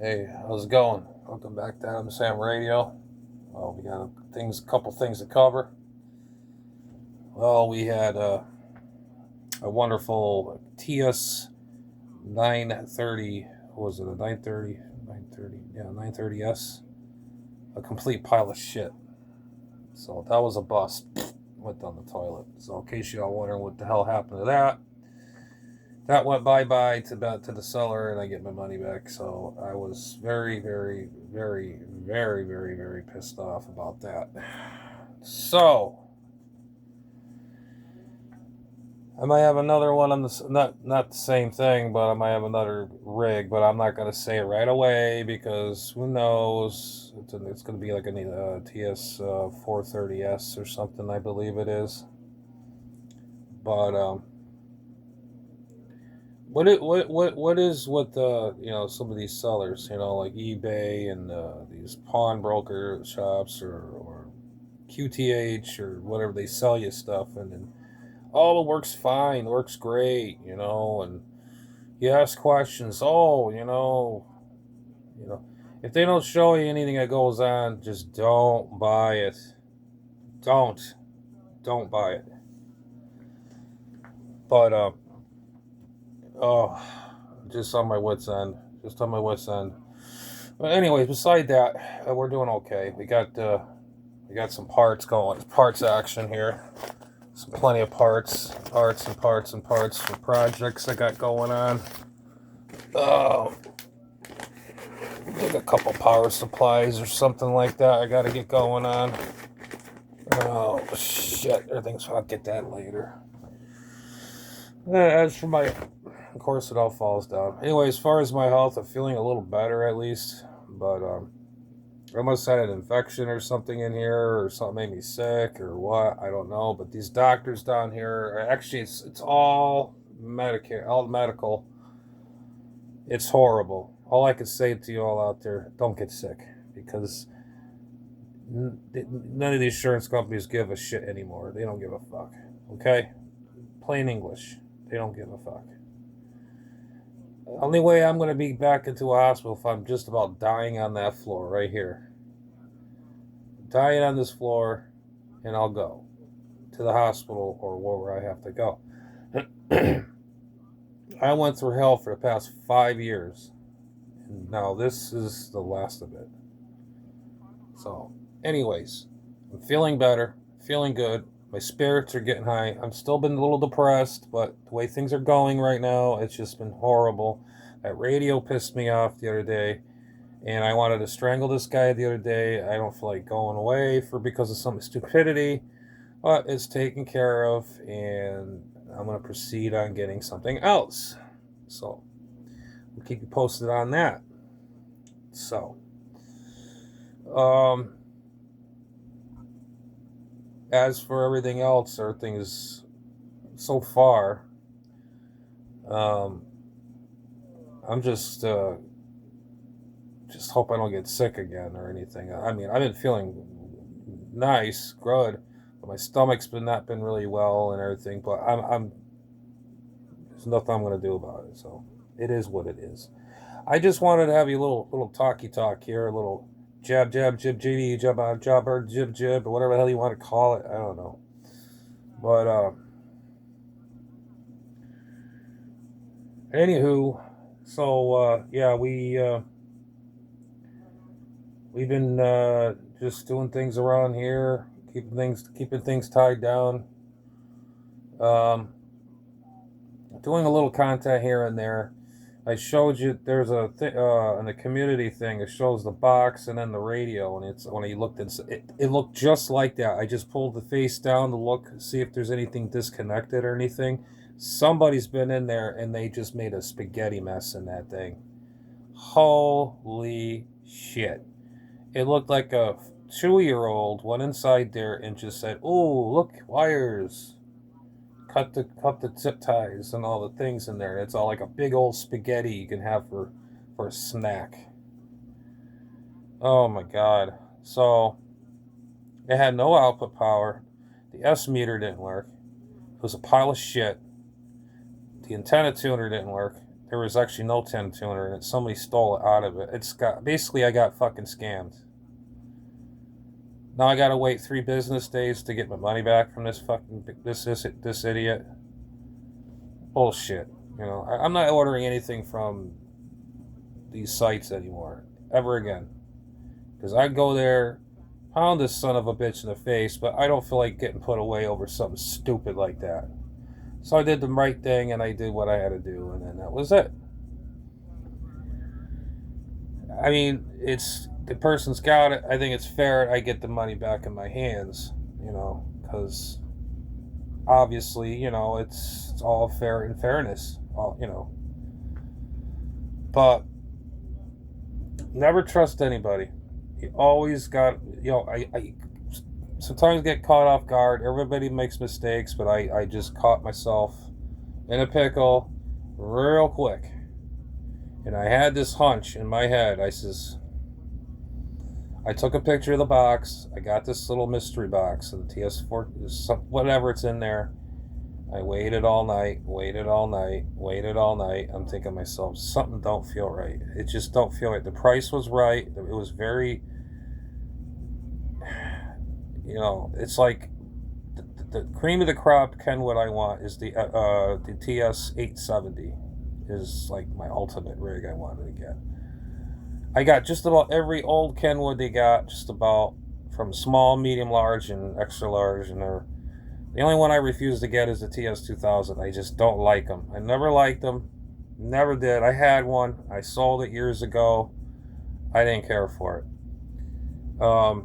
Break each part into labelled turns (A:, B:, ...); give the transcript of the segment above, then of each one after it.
A: Hey, how's it going? Welcome back to Adam Sam Radio. Well, we got a couple things to cover. Well, we had a wonderful TS 930. What was it? A 930? 930? Yeah, 930S. A complete pile of shit. So that was a bust. Went down the toilet. So in case y'all wondering what the hell happened to that, that went bye to the seller, and I get my money back. So I was very pissed off about that. So I might have another one on this, not the same thing, but I might have another rig, but I'm not gonna say it right away because who knows? It's gonna be like a TS 430S or something, I believe it is. But what is with some of these sellers, like eBay and these pawnbroker shops or QTH or whatever, they sell you stuff, and then oh, it works fine, works great, and you ask questions. Oh, you know if they don't show you anything that goes on, just don't buy it. Don't buy it. But oh, just on my wits end. Just on my wits end. But anyways, beside that, we're doing okay. We got some parts going, parts action here. Some plenty of parts for projects I got going on. Oh, like a couple power supplies or something like that. I got to get going on. Oh shit! I'll get that later. As for my, of course, it all falls down. Anyway, as far as my health, I'm feeling a little better at least. But I must have had an infection or something in here, or something made me sick, or what. I don't know. But these doctors down here, actually, it's all medical. It's horrible. All I can say to you all out there: don't get sick, because none of the insurance companies give a shit anymore. They don't give a fuck. Okay, plain English. They don't give a fuck. Only way I'm going to be back into a hospital if I'm just about dying on that floor right here. Dying on this floor, and I'll go to the hospital or wherever I have to go. I went through hell for the past 5 years, and now this is the last of it. So, anyways, I'm feeling better, feeling good. My spirits are getting high. I'm still been a little depressed, but the way things are going right now, it's just been horrible. That radio pissed me off the other day, and I wanted to strangle this guy the other day. I don't feel like going away because of some stupidity, but it's taken care of, and I'm going to proceed on getting something else. So we'll keep you posted on that. So, um, as for everything else, everything is so far. Um, I'm just hope I don't get sick again or anything. I mean, I've been feeling nice, good, but my stomach's been not been really well and everything. But I'm there's nothing I'm gonna do about it. So it is what it is. I just wanted to have you a little talky talk here, a little jib jibby jabber jib jib or whatever the hell you want to call it. I don't know, but anywho, so yeah, we've been just doing things around here, keeping things tied down. Um, Doing a little content here and there. I showed you there's in the community thing. It shows the box and then the radio, and it's when I looked it looked just like that. I just pulled the face down to look, see if there's anything disconnected or anything. Somebody's been in there and they just made a spaghetti mess in that thing. Holy shit! It looked like a 2-year-old went inside there and just said, "Oh, look, wires." Cut the zip ties and all the things in there. It's all like a big old spaghetti you can have for a snack. Oh my god. So it had no output power. The S meter didn't work. It was a pile of shit. The antenna tuner didn't work. there was actually no 10 tuner in it. Somebody stole it out of it. Basically I got fucking scammed. Now I gotta wait 3 business days to get my money back from this idiot. Bullshit. You know, I'm not ordering anything from these sites anymore, ever again. Because I go there, pound this son of a bitch in the face, but I don't feel like getting put away over something stupid like that. So I did the right thing and I did what I had to do, and then that was it. I mean, the person's got it. I think it's fair I get the money back in my hands, you know, because obviously, you know, it's all fair in fairness, you know. But never trust anybody. You always got, you know, I sometimes get caught off guard. Everybody makes mistakes, but I just caught myself in a pickle real quick. And I had this hunch in my head. I took a picture of the box. I got this little mystery box of the TS4, whatever it's in there. I waited all night. I'm thinking to myself, something don't feel right. It just don't feel right. The price was right. It was very, you know, it's like the cream of the crop Kenwood I want is the TS870 is like my ultimate rig I wanted to get. I got just about every old Kenwood they got, just about, from small, medium, large, and extra large, and the only one I refuse to get is the TS2000. I just don't like them. I never liked them. Never did. I had one. I sold it years ago. I didn't care for it. The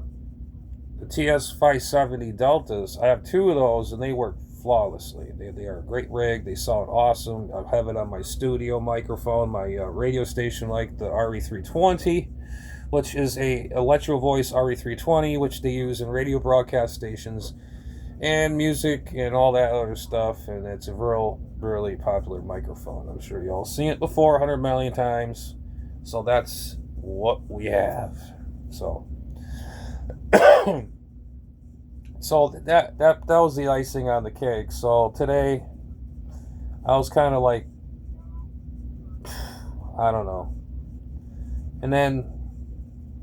A: TS570 Deltas, I have 2 of those, and they work flawlessly. They are a great rig. They sound awesome. I have it on my studio microphone, my radio station, like the RE320, which is a Electro Voice RE320, which they use in radio broadcast stations and music and all that other stuff. And it's a really popular microphone. I'm sure you all seen it before 100 million times. So that's what we have. So so that was the icing on the cake. So today I was kind of like, I don't know. And then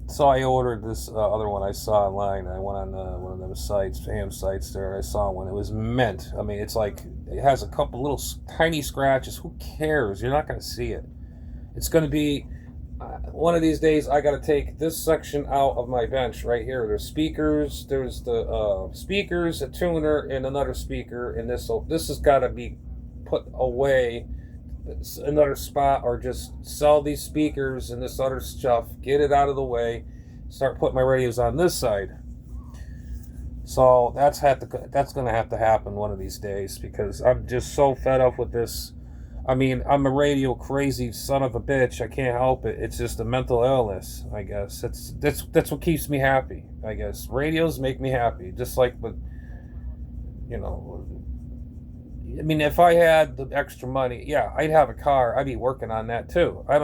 A: so I ordered this other one I saw online. I went on one of them sites, ham sites there, and I saw one. It was mint. I mean, it's like, it has a couple little tiny scratches. Who cares? You're not going to see it. It's going to be one of these days. I got to take this section out of my bench right here. There's speakers. There's the speakers, a tuner, and another speaker. And this has got to be put away, another spot, or just sell these speakers and this other stuff, get it out of the way, start putting my radios on this side. So that's going to have to happen one of these days, because I'm just so fed up with this. I mean, I'm a radio crazy son of a bitch. I can't help it. It's just a mental illness, I guess. That's what keeps me happy, I guess. Radios make me happy, just like with, you know, I mean, if I had the extra money, yeah, I'd have a car. I'd be working on that too. I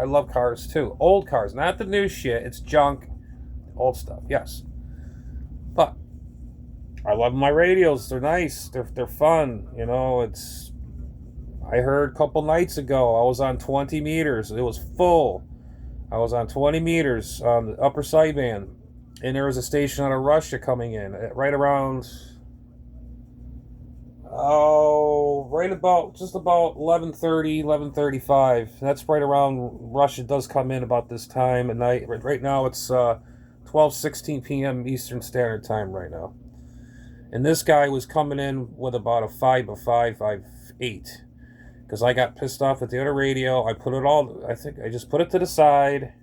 A: love cars too. Old cars, not the new shit. It's junk, old stuff. Yes, but I love my radios. They're nice. They're fun. You know, I heard a couple nights ago, I was on 20 meters. It was full. I was on 20 meters on the upper sideband, and there was a station out of Russia coming in right around, just about 11:30, 11:35. That's right around, Russia does come in about this time at night. Right now it's 12:16 p.m. Eastern Standard Time right now. And this guy was coming in with about a 5.558. Because I got pissed off with the other radio. I think I just put it to the side,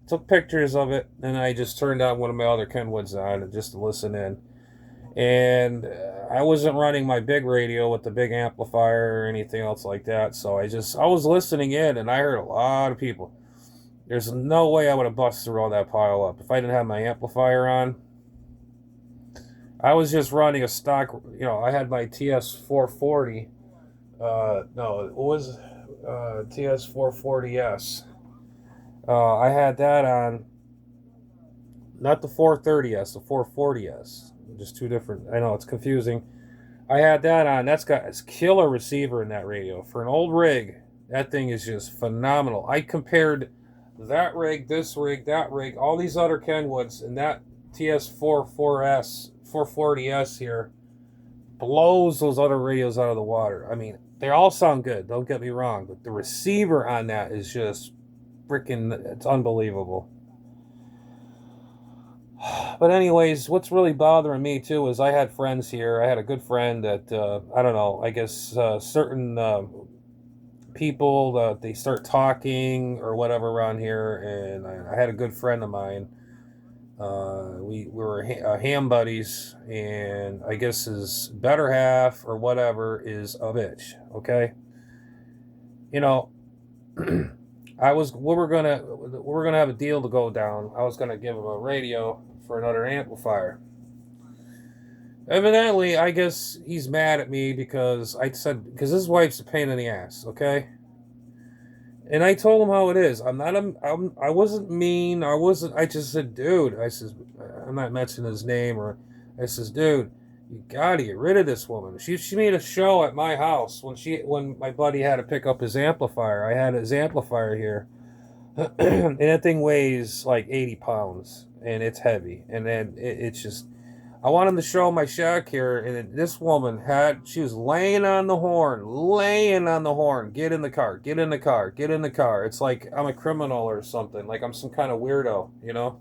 A: took pictures of it, and I just turned on one of my other Kenwoods on just to listen in. And I wasn't running my big radio with the big amplifier or anything else like that. So I was listening in, and I heard a lot of people. There's no way I would have busted through all that pile up if I didn't have my amplifier on. I was just running a stock, you know, I had my TS440. No, it was TS440S. I had that on, not the 430S, the 440S. Just two different, I know it's confusing. I had that on. That's got a killer receiver in that radio. For an old rig, That thing is just phenomenal. I compared that rig, this rig, that rig, all these other Kenwoods, and that TS4 4S 440S here blows those other radios out of the water. I mean, they all sound good, don't get me wrong, but the receiver on that is just freaking, it's unbelievable. But anyways, what's really bothering me too is I had friends here. I had a good friend that I don't know. I guess certain people they start talking or whatever around here, and I had a good friend of mine. We were ham buddies, and I guess his better half or whatever is a bitch. Okay, you know, we were gonna have a deal to go down. I was gonna give him a radio for another amplifier. Evidently, I guess he's mad at me because I said, because his wife's a pain in the ass, okay? And I told him how it is. I wasn't mean. I just said, dude, I says, I'm not mentioning his name, or I says, dude, you gotta get rid of this woman. She made a show at my house when my buddy had to pick up his amplifier. I had his amplifier here. And that thing weighs like 80 pounds and it's heavy. And then it's just, I want him to show my shack here, and this woman she was laying on the horn. Get in the car, get in the car, get in the car. It's like I'm a criminal or something, like I'm some kind of weirdo, you know?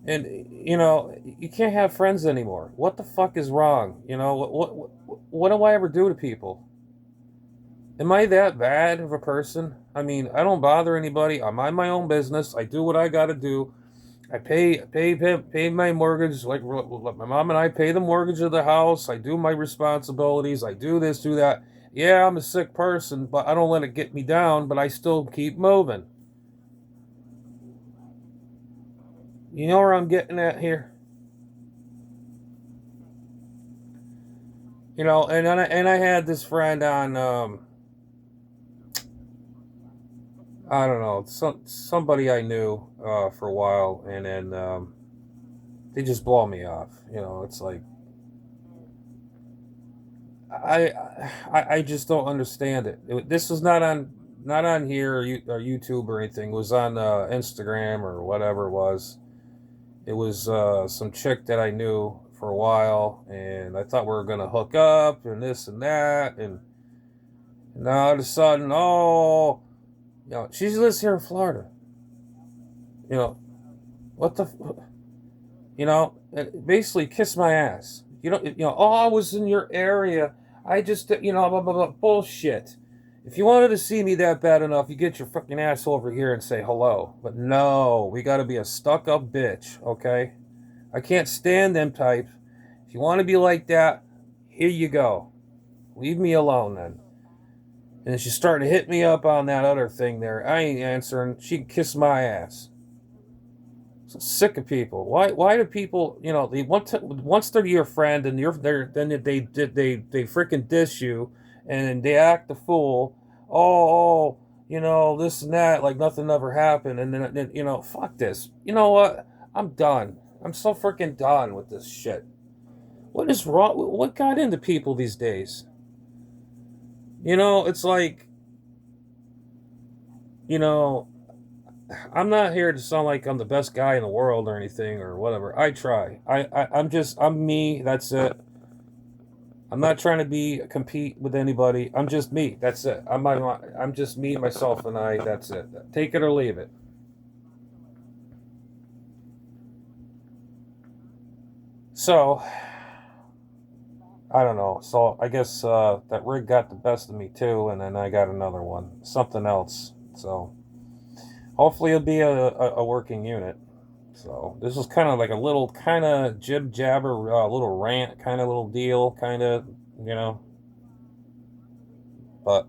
A: And, you know, you can't have friends anymore. What the fuck is wrong? You know, what do I ever do to people? Am I that bad of a person? I mean, I don't bother anybody. I mind my own business. I do what I got to do. I pay my mortgage, like my mom and I pay the mortgage of the house. I do my responsibilities. I do this, do that. Yeah, I'm a sick person, but I don't let it get me down, but I still keep moving. You know where I'm getting at here? You know, and I had this friend on, I don't know, somebody I knew for a while, and then they just blow me off. You know, it's like, I, I just don't understand it. This was not on here or YouTube or anything. It was on Instagram or whatever it was. It was some chick that I knew for a while, and I thought we were gonna hook up and this and that, and now all of a sudden, oh, you know, she lives here in Florida. You know what the, you know, basically kiss my ass. Oh, I was in your area. I just, blah, blah, blah, bullshit. If you wanted to see me that bad enough, you get your fucking ass over here and say hello. But no, we got to be a stuck-up bitch, okay? I can't stand them type. If you want to be like that, here you go. Leave me alone then. And she's starting to hit me up on that other thing there. I ain't answering. She can kiss my ass. So sick of people. Why do people, they once they're your friend and then they freaking diss you and they act the fool. Oh, this and that, like nothing ever happened, and then fuck this. You know what? I'm done. I'm so freaking done with this shit. What is wrong? What got into people these days? It's like, you know, I'm not here to sound like I'm the best guy in the world or anything or whatever. I try. I'm me. That's it. I'm not trying to compete with anybody. I'm just me. That's it. I'm just me, myself, and I. That's it. Take it or leave it. So, I don't know. So I guess that rig got the best of me too, and then I got another one, something else. So hopefully it'll be a working unit. So this was kind of like a little kind of jib jabber, little rant kind of little deal, kind of, you know. But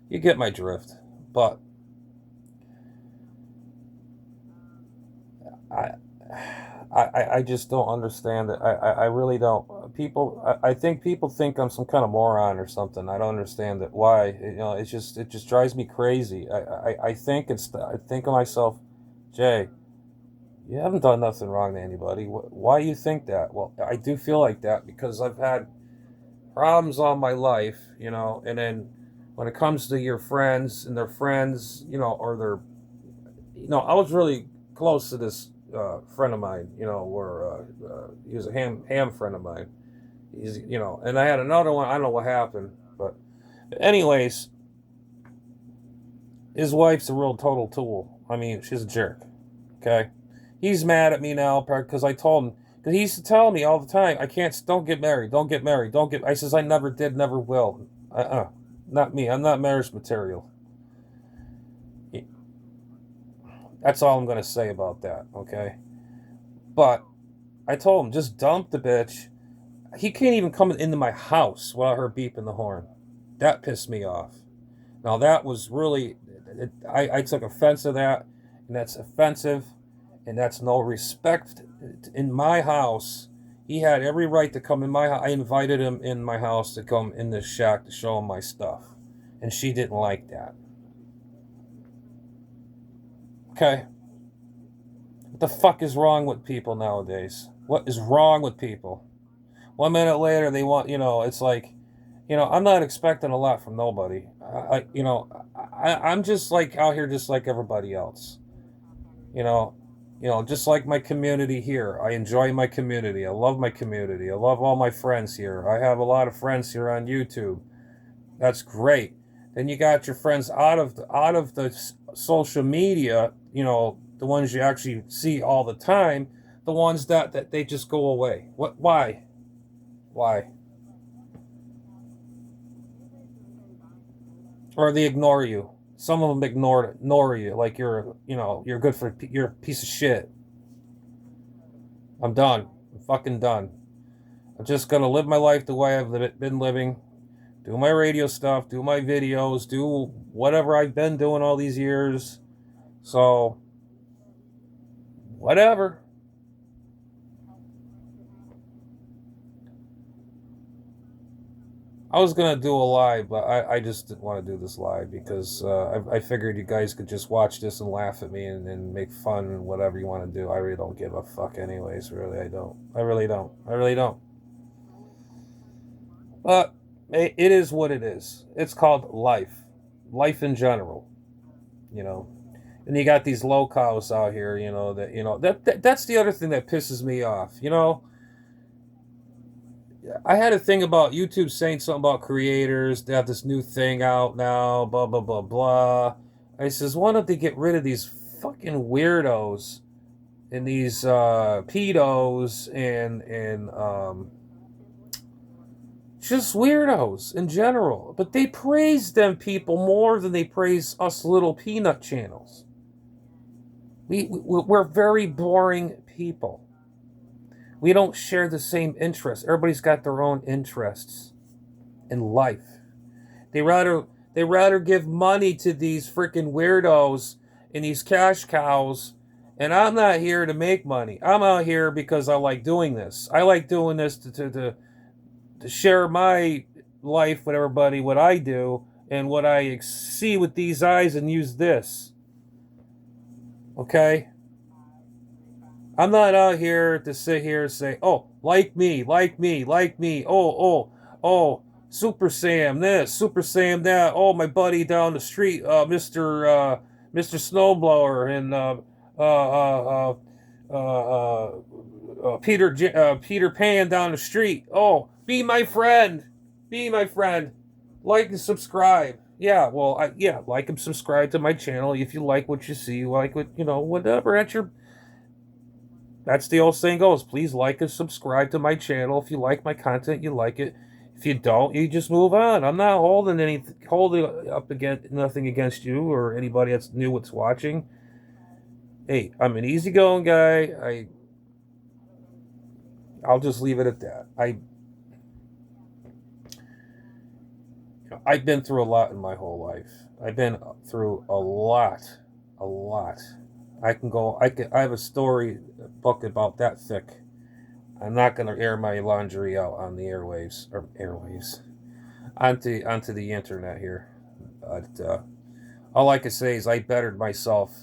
A: you get my drift. But I, I just don't understand it. I really don't. I think people think I'm some kind of moron or something. I don't understand it. Why? It just drives me crazy. I think of myself, Jay, you haven't done nothing wrong to anybody. Why you think that? Well, I do feel like that because I've had problems all my life, and then when it comes to your friends and their friends, or their, I was really close to this friend of mine, where he was a ham friend of mine. He's, and I had another one. I don't know what happened, but anyways, his wife's a real total tool. I mean, she's a jerk. Okay, he's mad at me now because I told him, because he used to tell me all the time, don't get married, don't get married, don't get. I says I never did, never will. Not me. I'm not marriage material. That's all I'm gonna say about that. Okay, but I told him just dump the bitch. He can't even come into my house without her beeping the horn. That pissed me off. Now that was really, I took offense to that, and that's offensive, and that's no respect in my house. He had every right to come in my house. I invited him in my house to come in this shack to show him my stuff, and she didn't like that. Okay, what the fuck is wrong with people nowadays? What is wrong with people? 1 minute later, they want, it's like, I'm not expecting a lot from nobody. I'm just like out here, just like everybody else. You know, just like my community here. I enjoy my community. I love my community. I love all my friends here. I have a lot of friends here on YouTube. That's great. Then you got your friends out of the social media. The ones you actually see all the time. The ones that they just go away. What? Why? Why? Or they ignore you. Some of them ignore you, like you're good for, you're a piece of shit. I'm done. I'm fucking done. I'm just gonna live my life the way I've been living. Do my radio stuff. Do my videos. Do whatever I've been doing all these years. So, whatever. I was gonna do a live, but I just didn't want to do this live because I figured you guys could just watch this and laugh at me and make fun and whatever you want to do. I really don't give a fuck, anyways. Really, I don't. I really don't. I really don't. But it is what it is. It's called life, life in general. You know, and you got these locals out here. That's the other thing that pisses me off. I had a thing about YouTube saying something about creators. They have this new thing out now, blah, blah, blah, blah. I says, why don't they get rid of these fucking weirdos and these pedos and just weirdos in general. But they praise them people more than they praise us little peanut channels. We're very boring people. We don't share the same interests. Everybody's got their own interests in life. They rather give money to these freaking weirdos and these cash cows. And I'm not here to make money. I'm out here because I like doing this. I like doing this to share my life with everybody, what I do and what I see with these eyes, and use this. Okay? I'm not out here to sit here and say, oh, like me, like me, like me. Oh, Super Sam this, Super Sam that. Oh, my buddy down the street, Mr. Snowblower, and Peter Pan down the street. Oh, be my friend, be my friend. Like and subscribe. Yeah, well, like and subscribe to my channel if you like what you see, like what whatever. That's the old saying goes. Please like and subscribe to my channel. If you like my content, you like it. If you don't, you just move on. I'm not holding up against nothing against you or anybody that's new what's watching. Hey, I'm an easygoing guy. I'll just leave it at that. I've been through a lot in my whole life. I've been through a lot. I have a story book about that thick. I'm not going to air my laundry out on the airwaves, onto the internet here. But all I can say is I bettered myself.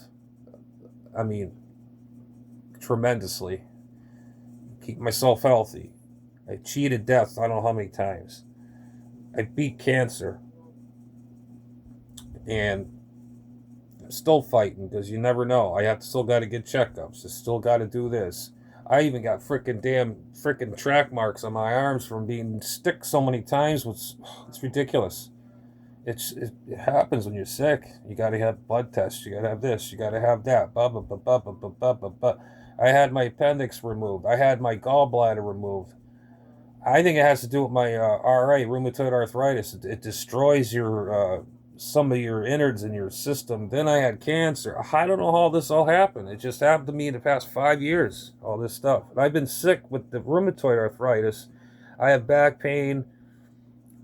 A: I mean, tremendously. Keep myself healthy. I cheated death I don't know how many times. I beat cancer. And I'm still fighting because you never know. Still got to get checkups. I still got to do this. I even got freaking track marks on my arms from being stick so many times. It's ridiculous. It happens when you're sick. You got to have blood tests. You got to have this. You got to have that. Blah, blah, blah, blah, blah, blah, blah, blah, blah. I had my appendix removed. I had my gallbladder removed. I think it has to do with my RA, rheumatoid arthritis. It destroys your some of your innards in your system. Then I had cancer. I don't know how this all happened. It just happened to me in the past 5 years, all this stuff. And I've been sick with the rheumatoid arthritis. I have back pain.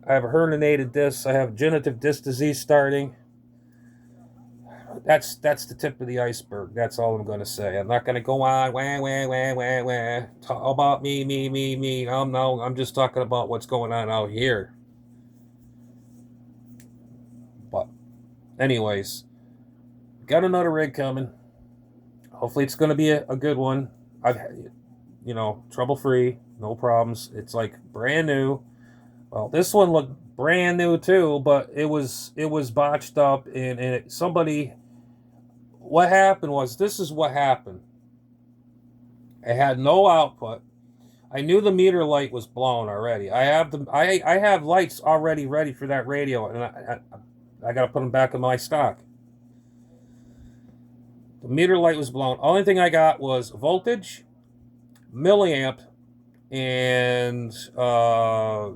A: I have herniated discs. I have degenerative disc disease starting. That's the tip of the iceberg. That's all I'm going to say. I'm not going to go on talk about me. No, I'm just talking about what's going on out here. But anyways, got another rig coming. Hopefully it's going to be a good one. Trouble free, no problems. It's like brand new. Well, this one looked brand new too, but it was botched up and somebody. What happened was, this is what happened. I had no output. I knew the meter light was blown already. I have lights already ready for that radio, and I got to put them back in my stock. The meter light was blown. Only thing I got was voltage, milliamp, and the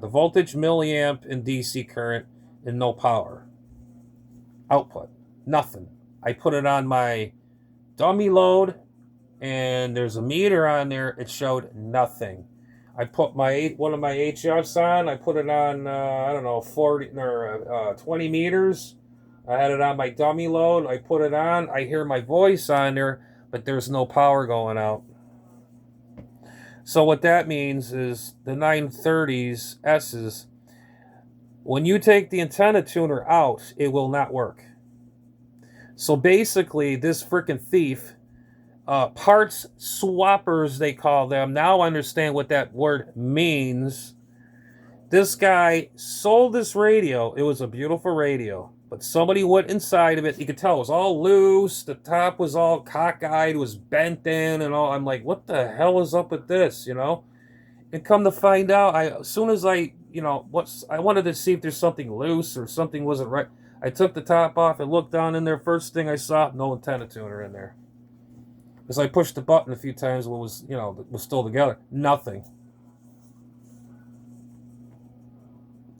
A: voltage, milliamp, and DC current, and no power output. Nothing. I put it on my dummy load, and there's a meter on there. It showed nothing. I put one of my HFs on. I put it on 40 or 20 meters. I had it on my dummy load. I put it on. I hear my voice on there, but there's no power going out. So what that means is the 930s S's, when you take the antenna tuner out, it will not work. So basically, this freaking thief, parts swappers, they call them. Now I understand what that word means. This guy sold this radio. It was a beautiful radio. But somebody went inside of it. You could tell it was all loose. The top was all cockeyed, was bent in and all. I'm like, what the hell is up with this, And come to find out, as soon as I wanted to see if there's something loose or something wasn't right. I took the top off and looked down in there. First thing I saw, no antenna tuner in there. Because I pushed the button a few times when it was still together. Nothing.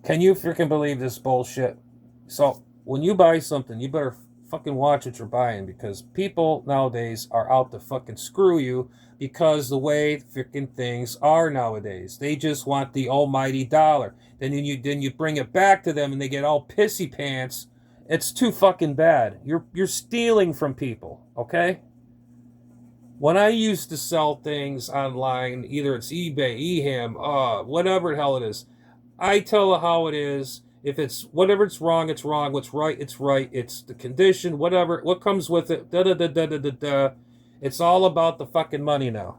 A: Can you freaking believe this bullshit? So, when you buy something, you better fucking watch what you're buying, because people nowadays are out to fucking screw you because the way freaking things are nowadays. They just want the almighty dollar. Then you bring it back to them and they get all pissy pants. It's too fucking bad. You're stealing from people, okay? When I used to sell things online, either it's eBay, eHam, whatever the hell it is, I tell it how it is. If it's whatever, it's wrong, it's wrong. What's right, it's right. It's the condition, whatever, what comes with it. It's all about the fucking money now.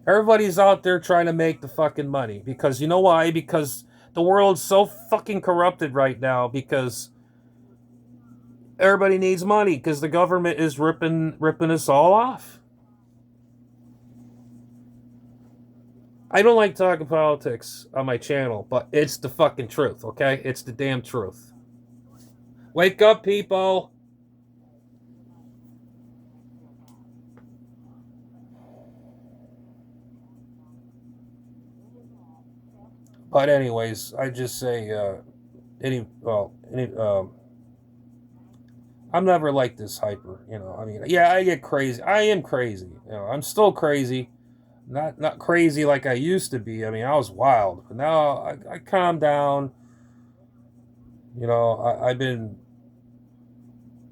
A: Everybody's out there trying to make the fucking money, because you know why? Because the world's so fucking corrupted right now, because everybody needs money, because the government is ripping us all off. I don't like talking politics on my channel, but it's the fucking truth, okay? It's the damn truth. Wake up, people! But anyways, I just say, I'm never like this hyper, I get crazy. I am crazy. I'm still crazy. Not crazy like I used to be. I was wild, but now I calmed down. I've been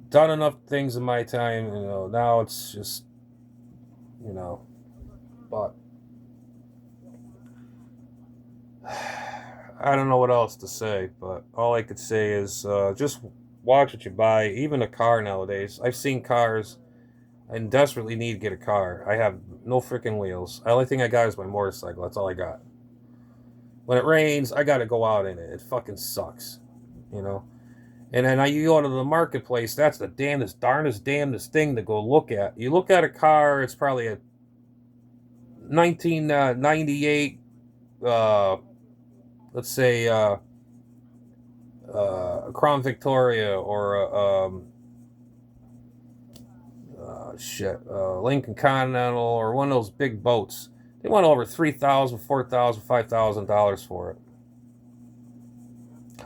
A: done enough things in my time. Now it's just, but I don't know what else to say. But all I could say is just watch what you buy. Even a car nowadays. I've seen cars. I desperately need to get a car. I have no freaking wheels. The only thing I got is my motorcycle. That's all I got. When it rains, I gotta go out in it. It fucking sucks. And then you go to the marketplace, that's the darndest thing to go look at. You look at a car, it's probably a 1998, let's say, a Crown Victoria or Lincoln Continental or one of those big boats. They want over $3,000, $4,000, $5,000 for it.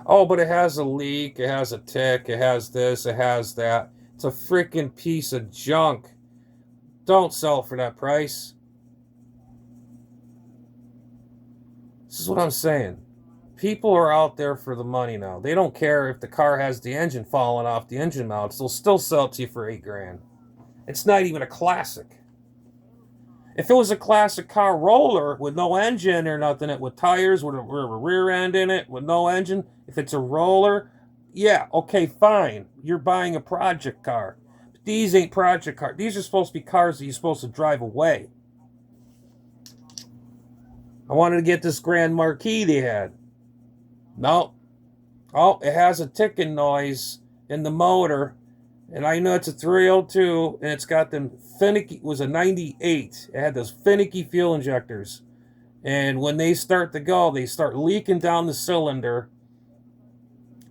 A: Oh, but it has a leak, it has a tick, it has this, it has that. It's a freaking piece of junk. Don't sell it for that price. This is what I'm saying. People are out there for the money now. They don't care if the car has the engine falling off the engine mounts. They'll still sell it to you for $8,000. It's not even a classic. If it was a classic car roller with no engine or nothing, with tires, with a rear end in it, with no engine, if it's a roller, yeah, okay, fine. You're buying a project car. But these ain't project cars. These are supposed to be cars that you're supposed to drive away. I wanted to get this Grand Marquis they had. No. Oh, it has a ticking noise in the motor. And I know it's a 302, and it's got them finicky, it was a 98. It had those finicky fuel injectors. And when they start to go, they start leaking down the cylinder,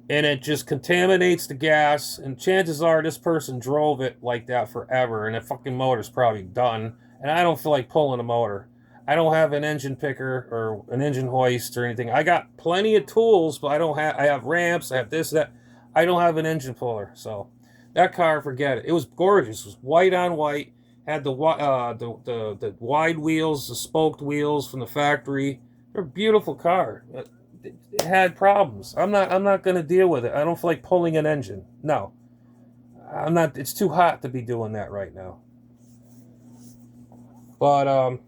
A: and it just contaminates the gas. And chances are this person drove it like that forever, and the fucking motor's probably done. And I don't feel like pulling a motor. I don't have an engine picker or an engine hoist or anything. I got plenty of tools, but I have ramps, I have this, that. I don't have an engine puller, so that car, forget it. It was gorgeous. It was white on white. Had the wide wheels, the spoked wheels from the factory. They're a beautiful car. It had problems. I'm not going to deal with it. I don't feel like pulling an engine. No, I'm not. It's too hot to be doing that right now. But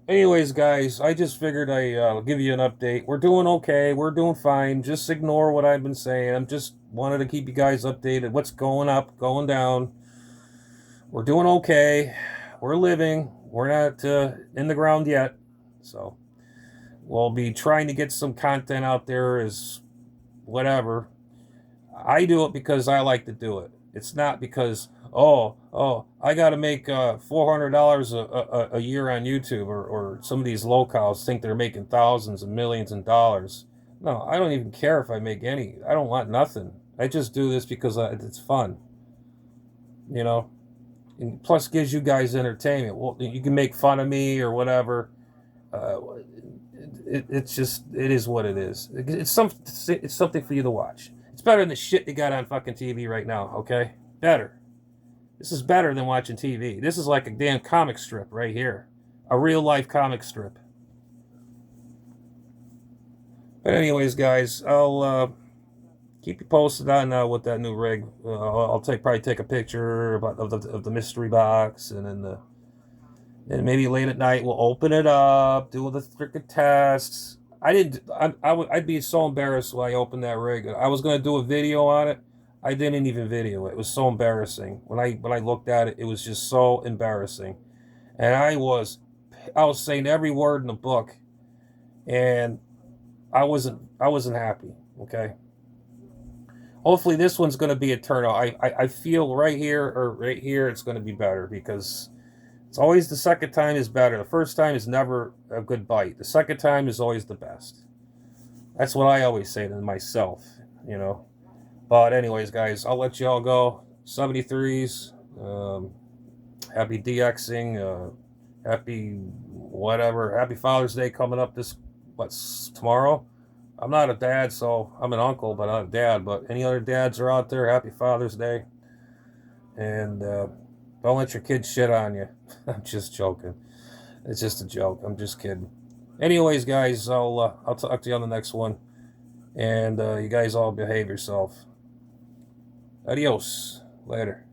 A: anyways, guys, I just figured I'll give you an update. We're doing okay. We're doing fine. Just ignore what I've been saying. I'm just wanted to keep you guys updated. What's going up, going down. We're doing okay. We're living. We're not in the ground yet. So we'll be trying to get some content out there as whatever. I do it because I like to do it. It's not because, I got to make $400 a year on YouTube, or some of these locals think they're making thousands and millions of dollars. No, I don't even care if I make any. I don't want nothing. I just do this because it's fun. You know? And plus gives you guys entertainment. Well, you can make fun of me or whatever. It's just, it is what it is. It's something for you to watch. It's better than the shit you got on fucking TV right now, okay? Better. This is better than watching TV. This is like a damn comic strip right here. A real life comic strip. But anyways, guys, I'll keep you posted on with that new rig. I'll probably take a picture of the mystery box, and then maybe late at night we'll open it up, do the freaking tests. I'd be so embarrassed when I opened that rig. I was gonna do a video on it. I didn't even video it. It was so embarrassing. When I looked at it, it was just so embarrassing. And I was saying every word in the book, and I wasn't happy, okay? Hopefully this one's going to be a turnout. I feel right here it's going to be better, because it's always the second time is better. The first time is never a good bite. The second time is always the best. That's what I always say to myself, you know. But anyways, guys, I'll let you all go. 73s. Happy DXing. Happy whatever. Happy Father's Day coming up tomorrow? I'm not a dad, so I'm an uncle, but not a dad. But any other dads are out there, happy Father's Day. And don't let your kids shit on you. I'm just joking. It's just a joke. I'm just kidding. Anyways, guys, I'll talk to you on the next one. And you guys all behave yourself. Adios. Later.